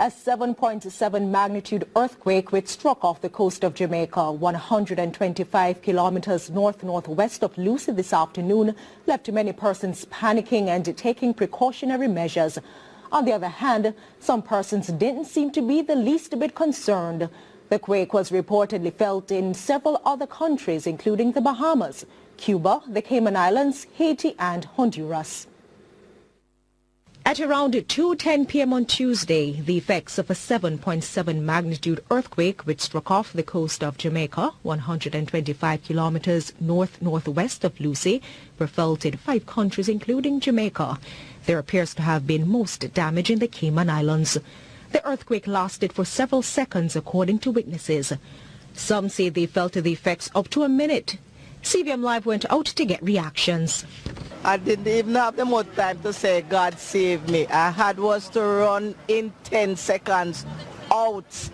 A 7.7 magnitude earthquake which struck off the coast of Jamaica, 125 kilometers north-northwest of Lucy this afternoon, left many persons panicking and taking precautionary measures. On the other hand, some persons didn't seem to be the least bit concerned. The quake was reportedly felt in several other countries, including the Bahamas, Cuba, the Cayman Islands, Haiti and Honduras. At around 2:10 p.m. on Tuesday, the effects of a 7.7 magnitude earthquake which struck off the coast of Jamaica, 125 kilometers north-northwest of Lucy, were felt in 5 countries including Jamaica. There appears to have been most damage in the Cayman Islands. The earthquake lasted for several seconds according to witnesses. Some say they felt the effects up to a minute. CVM Live went out to get reactions. I didn't even have the much time to say God save me. I had was to run in 10 seconds out.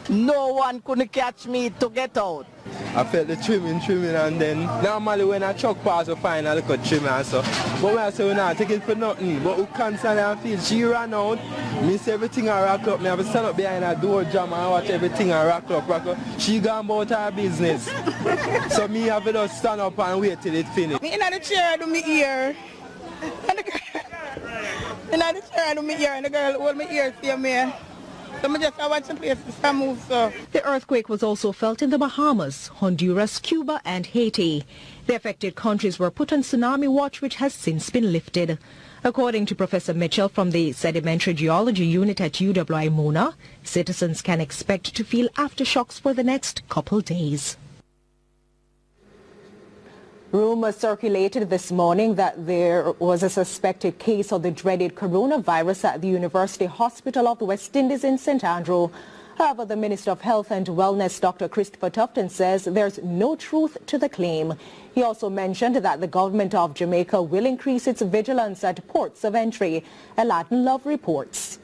No one could catch me to get out. I felt the trimming and then normally when I truck pass we find a little trim and so. But when I say we not take it for nothing, but we constantly feel she ran out, miss everything and rock up. Me have to stand up behind a door jam and watch everything and rock up. She gone about her business. So me have to just stand up and wait till it finish. Me in the chair do me ear. And the girl in the chair do me ear and the girl hold me ear see me. So I just watch the place to move so. The earthquake was also felt in the Bahamas, Honduras, Cuba and Haiti. The affected countries were put on tsunami watch, which has since been lifted. According to Professor Mitchell from the Sedimentary Geology Unit at UWI-Mona, citizens can expect to feel aftershocks for the next couple days. Rumors circulated this morning that there was a suspected case of the dreaded coronavirus at the University Hospital of the West Indies in St. Andrew. However, the Minister of Health and Wellness, Dr. Christopher Tufton, says there's no truth to the claim. He also mentioned that the government of Jamaica will increase its vigilance at ports of entry. Aladdin Love reports.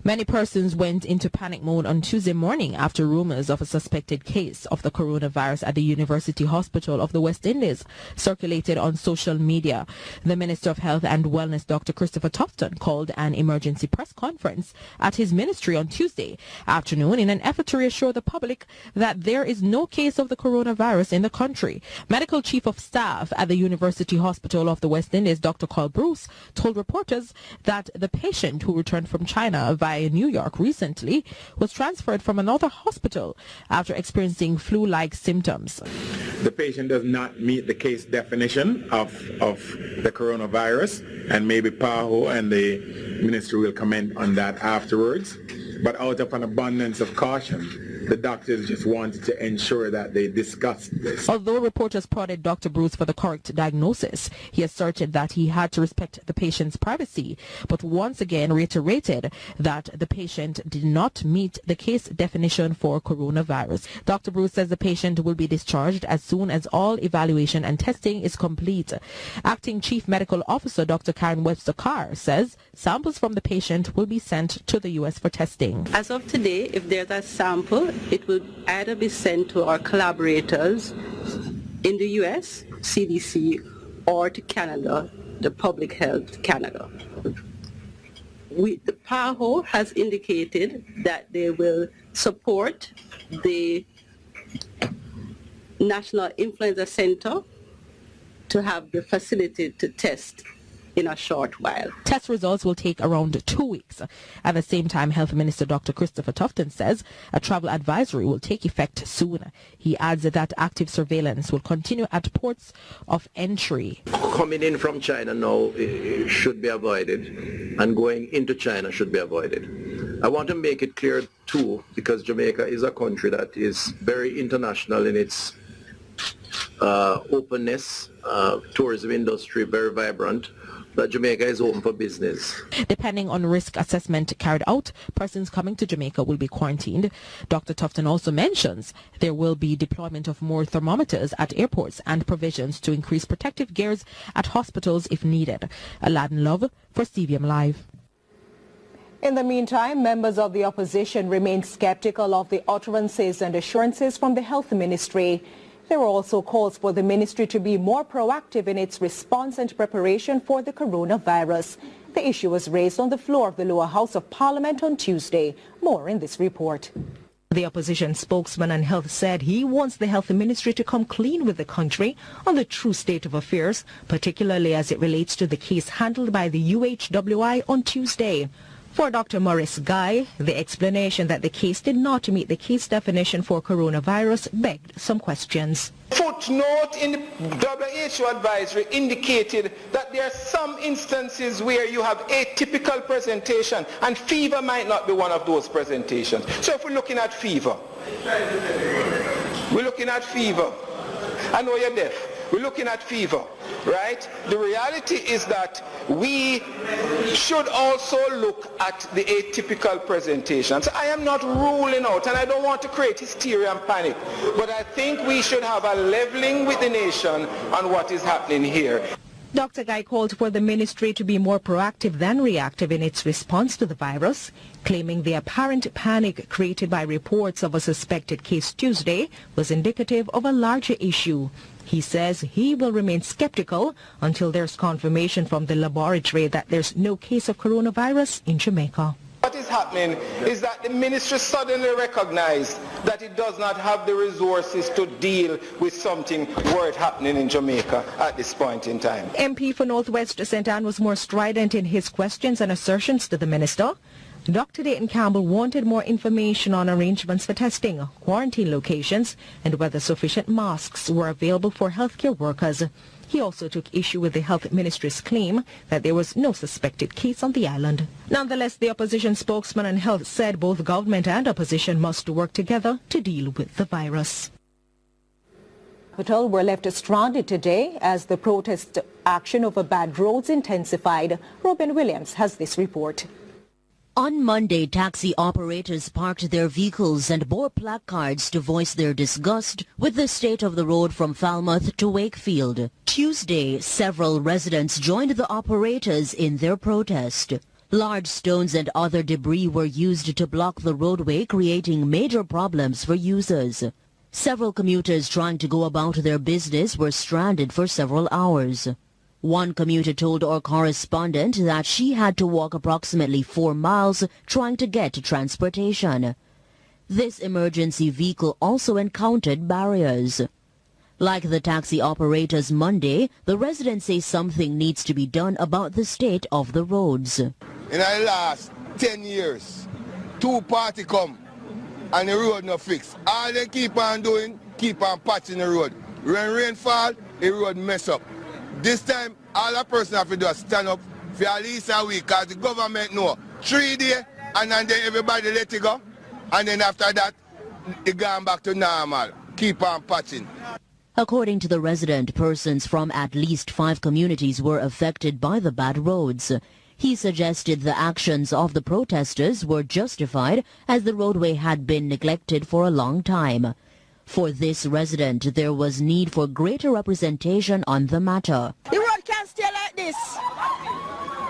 Many persons went into panic mode on Tuesday morning after rumors of a suspected case of the coronavirus at the University Hospital of the West Indies circulated on social media. The Minister of Health and Wellness, Dr. Christopher Tufton, called an emergency press conference at his ministry on Tuesday afternoon in an effort to reassure the public that there is no case of the coronavirus in the country. Medical Chief of Staff at the University Hospital of the West Indies, Dr. Carl Bruce, told reporters that the patient who returned from China via New York recently was transferred from another hospital after experiencing flu-like symptoms. The patient does not meet the case definition of the coronavirus, and maybe PAHO and the ministry will comment on that afterwards. But out of an abundance of caution, the doctors just wanted to ensure that they discussed this. Although reporters prodded Dr. Bruce for the correct diagnosis, he asserted that he had to respect the patient's privacy, but once again reiterated that the patient did not meet the case definition for coronavirus. Dr. Bruce says the patient will be discharged as soon as all evaluation and testing is complete. Acting Chief Medical Officer Dr. Karen Webster Carr says samples from the patient will be sent to the U.S. for testing. As of today, if there's a sample, it will either be sent to our collaborators in the U.S., CDC, or to Canada, the Public Health Canada. The PAHO has indicated that they will support the National Influenza Center to have the facility to test in a short while. Test results will take around 2 weeks. At the same time, Health Minister Dr. Christopher Tufton says a travel advisory will take effect soon. He adds that active surveillance will continue at ports of entry. Coming in from China now should be avoided, and going into China should be avoided. I want to make it clear too, because Jamaica is a country that is very international in its openness, tourism industry very vibrant, that Jamaica is open for business. Depending on risk assessment carried out, persons coming to Jamaica will be quarantined. Dr. Tufton also mentions there will be deployment of more thermometers at airports and provisions to increase protective gears at hospitals if needed. Aladdin Love for CVM Live. In the meantime, members of the opposition remain skeptical of the utterances and assurances from the Health Ministry. There were also calls for the ministry to be more proactive in its response and preparation for the coronavirus. The issue was raised on the floor of the lower house of Parliament on Tuesday. More in this report. The opposition spokesman on health said he wants the health ministry to come clean with the country on the true state of affairs, particularly as it relates to the case handled by the UHWI on Tuesday. For Dr. Maurice Guy, the explanation that the case did not meet the case definition for coronavirus begged some questions. Footnote in the WHO advisory indicated that there are some instances where you have atypical presentation, and fever might not be one of those presentations. So if we're looking at fever, I know you're deaf. We're looking at fever, right? The reality is that we should also look at the atypical presentations. I am not ruling out, and I don't want to create hysteria and panic, but I think we should have a leveling with the nation on what is happening here. Dr. Guy called for the ministry to be more proactive than reactive in its response to the virus, claiming the apparent panic created by reports of a suspected case Tuesday was indicative of a larger issue. He says he will remain skeptical until there's confirmation from the laboratory that there's no case of coronavirus in Jamaica. What is happening is that the ministry suddenly recognized that it does not have the resources to deal with something worth happening in Jamaica at this point in time. MP for Northwest St. Anne was more strident in his questions and assertions to the minister. Dr. Dayton Campbell wanted more information on arrangements for testing, quarantine locations, and whether sufficient masks were available for healthcare workers. He also took issue with the health ministry's claim that there was no suspected case on the island. Nonetheless, the opposition spokesman on health said both government and opposition must work together to deal with the virus. Capital were left stranded today as the protest action over bad roads intensified. Robin Williams has this report. On Monday, taxi operators parked their vehicles and bore placards to voice their disgust with the state of the road from Falmouth to Wakefield. Tuesday, several residents joined the operators in their protest. Large stones and other debris were used to block the roadway, creating major problems for users. Several commuters trying to go about their business were stranded for several hours. One commuter told our correspondent that she had to walk approximately 4 miles trying to get to transportation. This emergency vehicle also encountered barriers. Like the taxi operators Monday, the residents say something needs to be done about the state of the roads. In the last 10 years, 2 parties come and the road not fixed. All they keep on doing, keep on patching the road. When rain fall, the road mess up. This time, all a person have to do is stand up for at least a week, because the government know 3 days, and then everybody let it go. And then after that, it gone back to normal. Keep on patching. According to the resident, persons from at least 5 communities were affected by the bad roads. He suggested the actions of the protesters were justified as the roadway had been neglected for a long time. For this resident, there was need for greater representation on the matter. The road can't stay like this.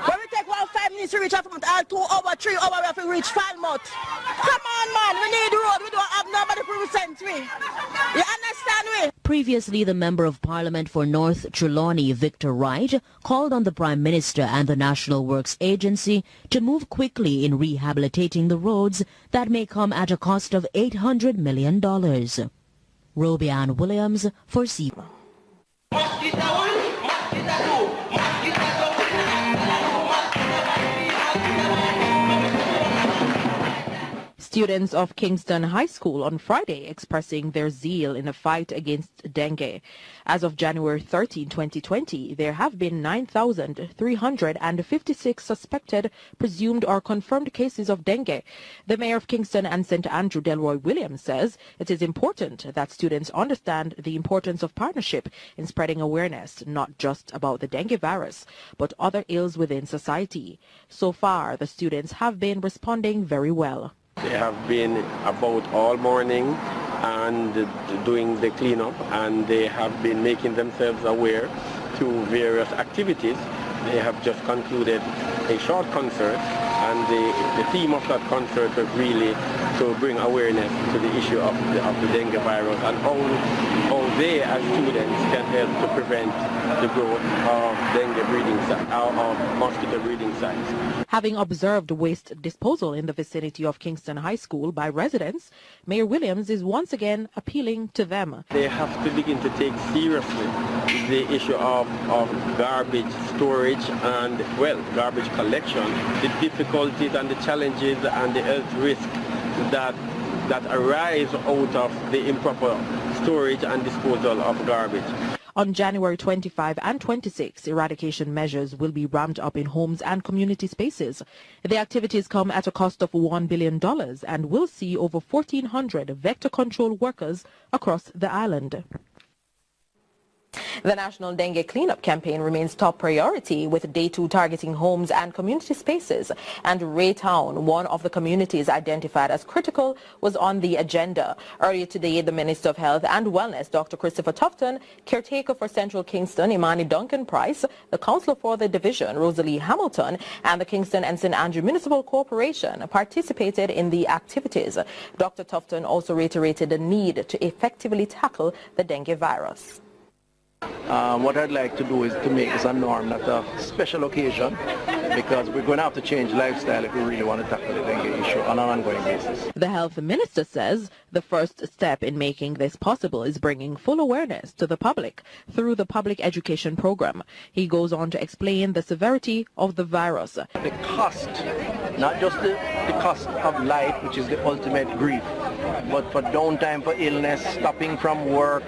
When we take 5 minutes to reach Falmouth, all 2 hours, 3 hours, we have to reach Falmouth. Come on, man, we need the road. We don't have nobody to represent me. You understand me? Previously, the Member of Parliament for North Trelawny, Victor Wright, called on the Prime Minister and the National Works Agency to move quickly in rehabilitating the roads that may come at a cost of $800 million. Robianne Williams for CBA. Students of Kingston High School on Friday expressing their zeal in the fight against dengue. As of January 13, 2020, there have been 9,356 suspected, presumed or confirmed cases of dengue. The mayor of Kingston and St. Andrew, Delroy Williams, says it is important that students understand the importance of partnership in spreading awareness, not just about the dengue virus, but other ills within society. So far, the students have been responding very well. They have been about all morning and doing the cleanup, and they have been making themselves aware through various activities. They have just concluded a short concert, and the theme of that concert was really to bring awareness to the issue of the dengue virus and how they as students can help to prevent the growth of dengue breeding or mosquito breeding sites. Having observed waste disposal in the vicinity of Kingston High School by residents, Mayor Williams is once again appealing to them. They have to begin to take seriously the issue of garbage storage and, well, garbage collection, the difficulties and the challenges and the health risks that arise out of the improper storage and disposal of garbage. On January 25 and 26, eradication measures will be ramped up in homes and community spaces. The activities come at a cost of $1 billion and will see over 1,400 vector control workers across the island. The National Dengue Cleanup Campaign remains top priority, with Day 2 targeting homes and community spaces. And Raytown, one of the communities identified as critical, was on the agenda. Earlier today, the Minister of Health and Wellness, Dr. Christopher Tufton, caretaker for Central Kingston, Imani Duncan Price, the councillor for the division, Rosalie Hamilton, and the Kingston and St. Andrew Municipal Corporation participated in the activities. Dr. Tufton also reiterated the need to effectively tackle the dengue virus. What I'd like to do is to make this a norm, not a special occasion, because we're going to have to change lifestyle if we really want to tackle the dengue issue on an ongoing basis. The health minister says the first step in making this possible is bringing full awareness to the public through the public education program. He goes on to explain the severity of the virus. The cost, not just the cost of life, which is the ultimate grief, but for downtime, for illness, stopping from work,